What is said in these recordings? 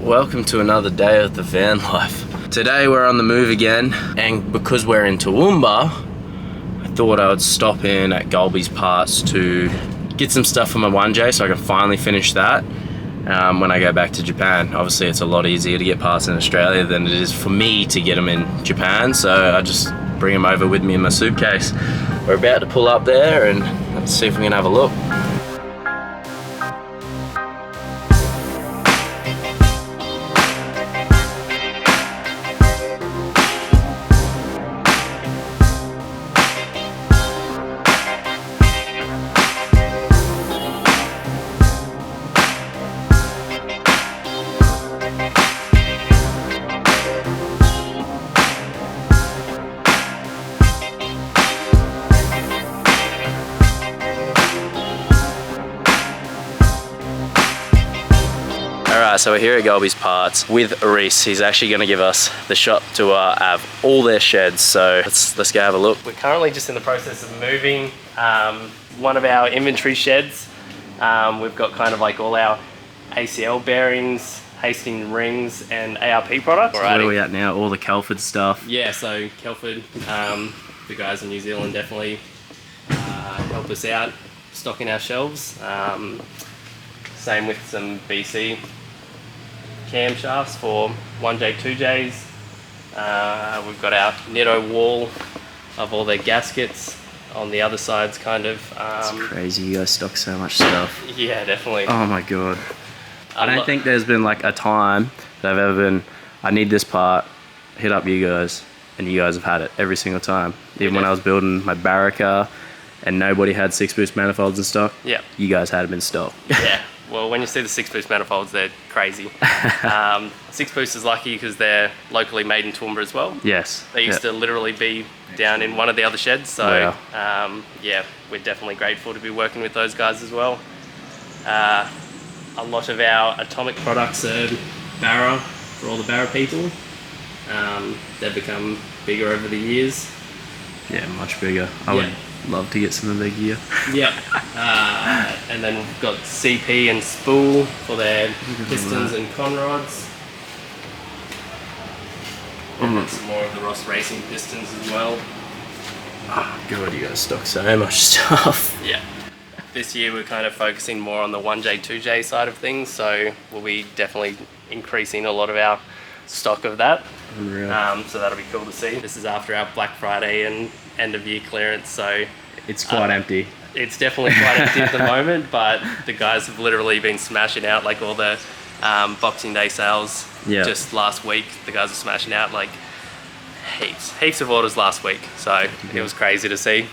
Welcome to another day of the van life. Today we're on the move again, and because we're in Toowoomba, I thought I would stop in at Golby's Parts to get some stuff for my 1J so I can finally finish that when I go back to Japan. Obviously it's a lot easier to get parts in Australia than it is for me to get them in Japan, so I just bring them over with me in my suitcase. We're about to pull up there and let's see if we can have a look. Alright, so we're here at Golby's Parts with Reese. He's actually going to give us the shop tour of all their sheds, so let's go have a look. We're currently just in the process of moving one of our inventory sheds. We've got kind of like all our ACL bearings, Hastings rings and ARP products. Where are we at now? All the Kelford stuff. Yeah, so Kelford, the guys in New Zealand definitely help us out stocking our shelves. Same with some BC camshafts for 1J, 2Js. We've got our Nitto wall of all their gaskets. On the other side's kind of... it's crazy, you guys stock so much stuff. Yeah, definitely. Oh my god. I don't think there's been like a time that I've ever been, I need this part, hit up you guys, and you guys have had it every single time. Even when I was building my Barraca and nobody had 6-boost manifolds in stock, yeah, you guys had them in stock. Yeah. Well, when you see the 6-boost manifolds, they're crazy. 6-boost is lucky because they're locally made in Toowoomba as well. Yes. They used to literally be down in one of the other sheds. So, yeah, we're definitely grateful to be working with those guys as well. A lot of our atomic products are Barra for all the Barra people. They've become bigger over the years. Yeah, much bigger. I would love to get some of their gear. Yeah. And then we've got CP and Spool for their pistons and conrods. And some more of the Ross Racing pistons as well. Oh god, you guys stock so much stuff. Yeah. This year we're kind of focusing more on the 1J, 2J side of things, so we'll be definitely increasing a lot of our stock of that. So that'll be cool to see. This is after our Black Friday and end of year clearance, so it's quite empty. It's definitely quite empty at the moment, but the guys have literally been smashing out like all the Boxing Day sales. Just last week the guys are smashing out like heaps of orders last week, so it was crazy to see.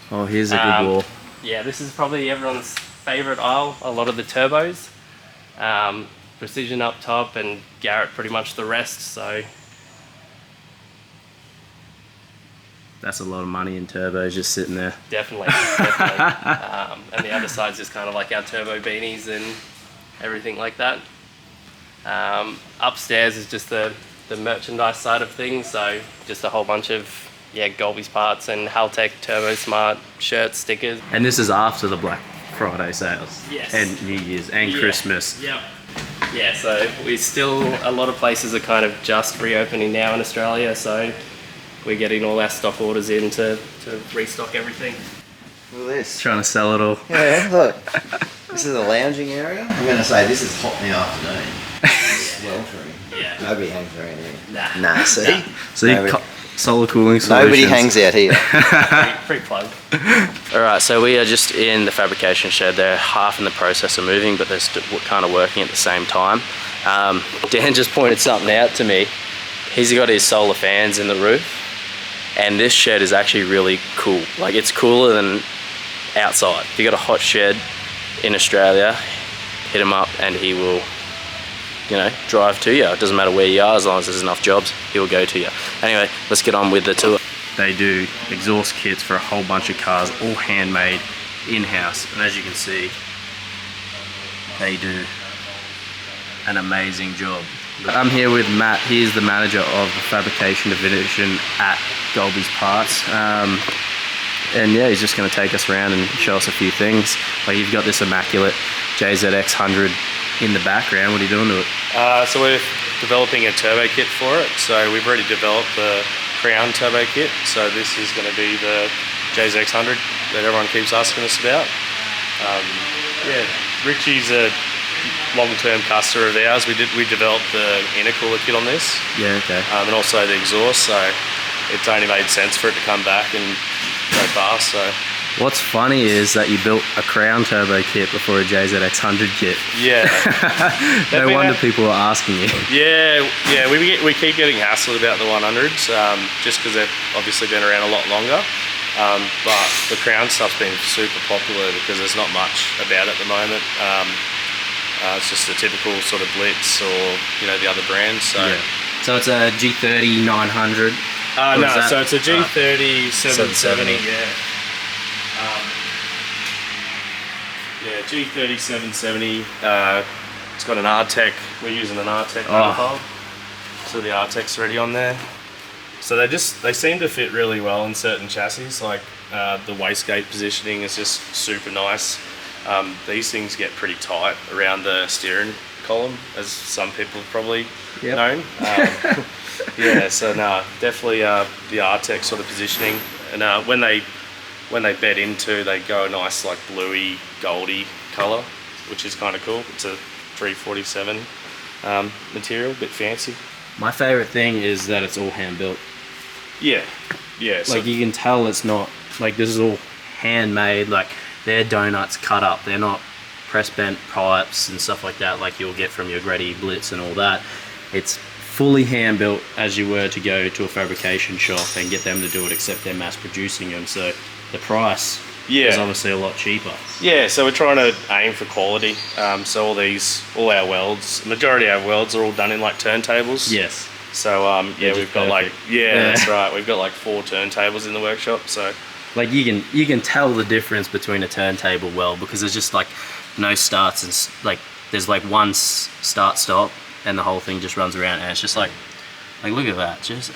Oh, here's a good wall. Yeah, this is probably everyone's favorite aisle. A lot of the turbos, Precision up top and Garrett pretty much the rest, so that's a lot of money in turbos just sitting there. Definitely. And the other side's just kind of like our turbo beanies and everything like that. Upstairs is just the merchandise side of things, so just a whole bunch of Golby's Parts and Haltech Turbo Smart shirts, stickers. And this is after the Black Friday sales. Yes. And New Year's and Christmas. Yep. Yeah, so we still, a lot of places are kind of just reopening now in Australia, so we're getting all our stock orders in to restock everything. Look at this. Trying to sell it all. Yeah, look. This is a lounging area. I'm going to say this is hot in the afternoon. Sweltering. Yeah. Nobody hangs around here. Nah, see? See, solar cooling solutions. Nobody hangs out here. Free plug. Alright, so we are just in the fabrication shed. They're half in the process of moving, but they're kind of working at the same time. Dan just pointed something out to me. He's got his solar fans in the roof, and this shed is actually really cool. Like, it's cooler than outside. If you got a hot shed in Australia, hit him up and he will, you know, drive to you. It doesn't matter where you are, as long as there's enough jobs, he'll go to you. Anyway, let's get on with the tour. They do exhaust kits for a whole bunch of cars, all handmade in-house, and as you can see, they do an amazing job. I'm here with Matt. He's the manager of the fabrication division at Golby's Parts. And yeah, he's just going to take us around and show us a few things. Like, you've got this immaculate JZX 100 in the background. What are you doing to it? So we're developing a turbo kit for it. So we've already developed the Crown turbo kit. So this is going to be the JZX100 that everyone keeps asking us about. Yeah, Richie's a long-term customer of ours. We developed the intercooler kit on this. Yeah, okay. And also the exhaust. So it's only made sense for it to come back and go fast. So. What's funny is that you built a Crown turbo kit before a JZX100 kit. Yeah. No wonder people are asking you. Yeah, we keep getting hassled about the 100s, just because they've obviously been around a lot longer. But the Crown stuff's been super popular because there's not much about it at the moment. It's just the typical sort of Blitz or, you know, the other brands. So, yeah. So it's a G30 900? No, so it's a G30 770, yeah. Yeah, G30 770. It's got an Artec. We're using an Artec manifold. So the Artec's already on there. So they seem to fit really well in certain chassis. Like the wastegate positioning is just super nice. These things get pretty tight around the steering column, as some people have probably known. Yeah, so no, definitely the Artec sort of positioning. And when they bed into, they go a nice like bluey, goldy colour, which is kind of cool. It's a 347 material, a bit fancy. My favourite thing is that it's all hand built. Yeah, yeah. Like you can tell it's not, like this is all handmade, like they're donuts cut up. They're not press bent pipes and stuff like that like you'll get from your Greddy Blitz and all that. It's fully hand built as you were to go to a fabrication shop and get them to do it, except they're mass producing them. So the price is obviously a lot cheaper. Yeah, so we're trying to aim for quality. So all our welds, majority of our welds are all done in like turntables. Yes. So yeah, we've got like that's right. We've got like 4 turntables in the workshop. So like you can tell the difference between a turntable weld because there's just like no starts and like there's like one start stop and the whole thing just runs around and it's just like look at that, just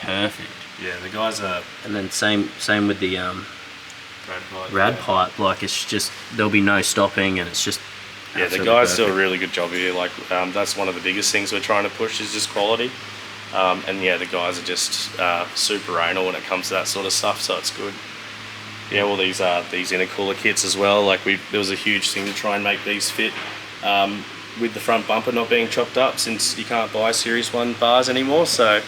perfect. Yeah, the guys are. And then same with the rad pipe. Like it's just there'll be no stopping and it's just the guys do a really good job here. Like that's one of the biggest things we're trying to push is just quality. And yeah, the guys are just super anal when it comes to that sort of stuff, so it's good. Yeah, all these intercooler kits as well. Like there was a huge thing to try and make these fit with the front bumper not being chopped up, since you can't buy Series 1 bars anymore. So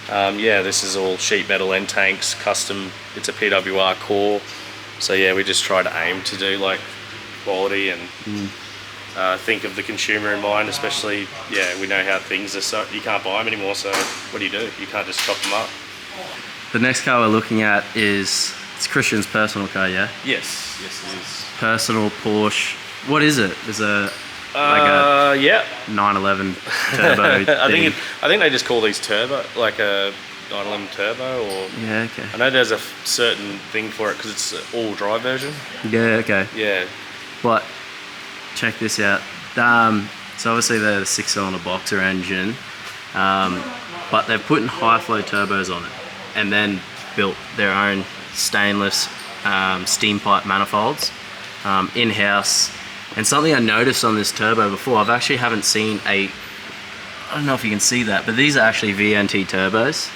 yeah, this is all sheet metal end tanks, custom. It's a PWR core. So yeah, we just try to aim to do like quality and think of the consumer in mind, especially, we know how things are, so you can't buy them anymore, so what do? You can't just chop them up. The next car we're looking at it's Christian's personal car, yeah? Yes it is. Personal Porsche. What is it? Is it like a 911 turbo thing? I think they just call these turbo, like a 911 turbo, or yeah, okay. I know there's a certain thing for it because it's an all-drive version. Yeah, okay. Yeah. But check this out. So obviously they're the 6-cylinder boxer engine, but they've put in high flow turbos on it, and then built their own stainless steam pipe manifolds in-house. And something I noticed on this turbo before, I've actually haven't seen I don't know if you can see that, but these are actually VNT turbos.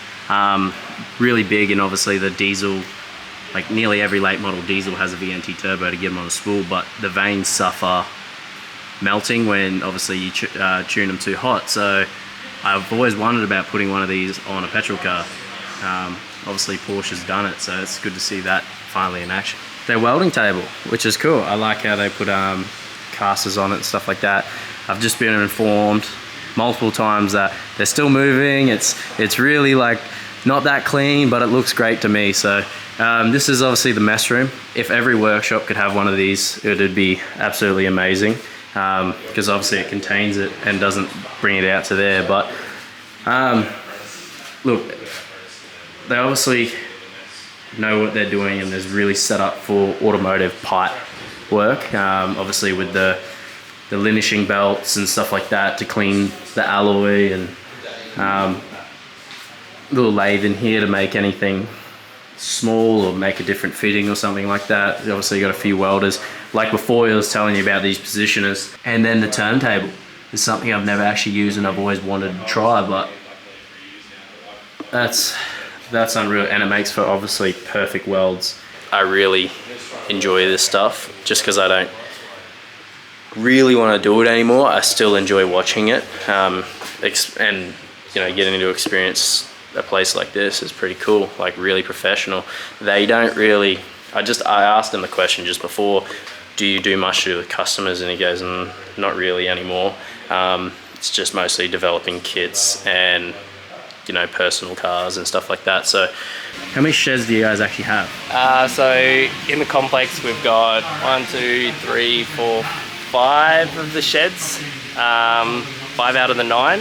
Really big, and obviously the diesel, like nearly every late model diesel has a VNT turbo to get them on the spool, but the vanes suffer melting when obviously you tune them too hot. So I've always wondered about putting one of these on a petrol car. Obviously Porsche's done it, so it's good to see that finally in action. Their welding table, which is cool. I like how they put casters on it and stuff like that. I've just been informed multiple times that they're still moving. It's really like not that clean, but it looks great to me. So this is obviously the mess room. If every workshop could have one of these, it would be absolutely amazing, because obviously it contains it and doesn't bring it out to there. But look, they obviously know what they're doing, and there's really set up for automotive pipe work, obviously with the linishing belts and stuff like that to clean the alloy, and little lathe in here to make anything small or make a different fitting or something like that. Obviously you got a few welders, like before I was telling you about these positioners, and then the turntable. is something I've never actually used and I've always wanted to try, but that's unreal, and it makes for obviously perfect welds. I really enjoy this stuff just because I don't really want to do it anymore. I still enjoy watching it, and you know, getting to experience a place like this is pretty cool, like really professional. They don't really, I asked him the question just before, do you do much to do with customers? And he goes, not really anymore. It's just mostly developing kits and, you know, personal cars and stuff like that. So how many sheds do you guys actually have? So in the complex we've got 1, 2, 3, 4, 5 of the sheds, 5 out of the 9.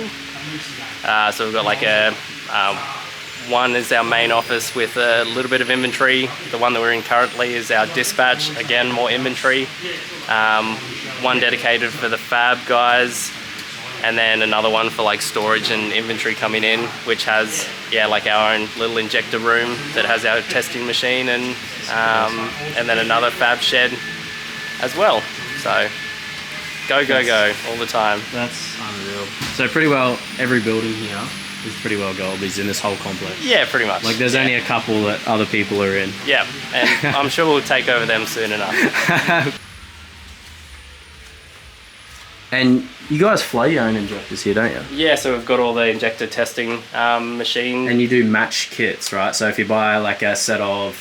So we've got like one is our main office with a little bit of inventory. The one that we're in currently is our dispatch, again more inventory. One dedicated for the fab guys, and then another one for like storage and inventory coming in, which has like our own little injector room that has our testing machine, and then another fab shed as well. So go all the time. That's unreal. So pretty well every building here is pretty well Golby's in this whole complex. Yeah, pretty much. Like there's only a couple that other people are in. Yeah, and I'm sure we'll take over them soon enough. And you guys flow your own injectors here, don't you? Yeah, so we've got all the injector testing machine. And you do match kits, right? So if you buy like a set of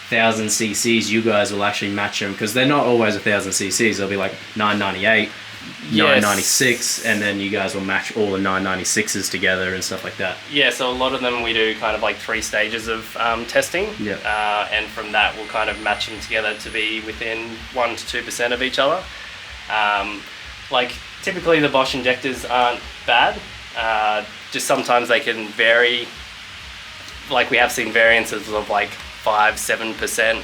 1000 cc's, you guys will actually match them, because they're not always 1000 cc's. They'll be like 998, 996, and then you guys will match all the 996s together and stuff like that. Yeah, so a lot of them we do kind of like 3 stages of testing. Yeah. And from that we'll kind of match them together to be within 1 to 2% of each other. Like typically the Bosch injectors aren't bad, just sometimes they can vary. Like we have seen variances of like 5-7%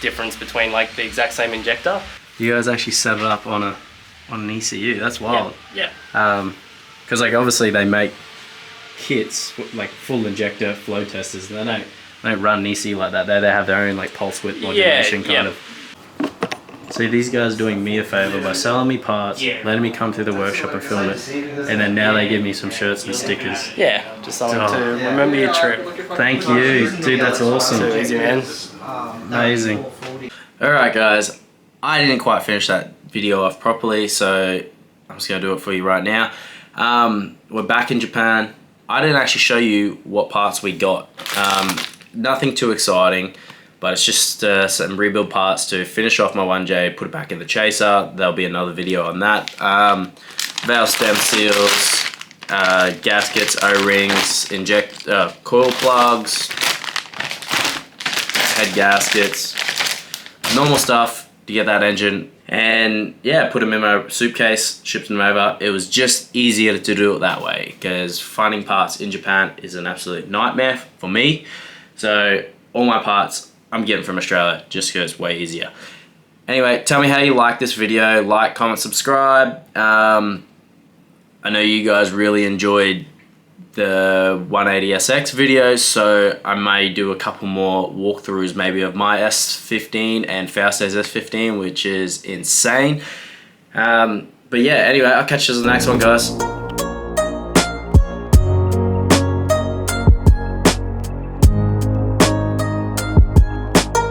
difference between like the exact same injector. You guys actually set it up on an ECU. That's wild. Yeah. Because like obviously they make kits like full injector flow testers, and they don't run an ECU like that. They have their own like pulse width modulation kind of. See, these guys are doing me a favor by selling me parts, letting me come through the workshop and film it, and then now they give me some shirts and stickers. Yeah, just something to remember your trip. Thank you, dude. That's awesome. Too easy, man. Amazing. All right, guys. I didn't quite finish that video off properly, so I'm just gonna do it for you right now. We're back in Japan. I didn't actually show you what parts we got. Nothing too exciting, but it's just some rebuild parts to finish off my 1J, put it back in the chaser. There'll be another video on that. Valve stem seals, gaskets, O-rings, coil plugs, head gaskets, normal stuff to get that engine. And yeah, put them in my suitcase, shipped them over. It was just easier to do it that way, because finding parts in Japan is an absolute nightmare for me. So all my parts I'm getting from Australia, just because it's way easier. Anyway, tell me how you like this video. Like, comment, subscribe. I know you guys really enjoyed the 180SX videos, so I may do a couple more walkthroughs maybe of my S15 and Fausto's S15, which is insane. But yeah, anyway, I'll catch you in the next one, guys.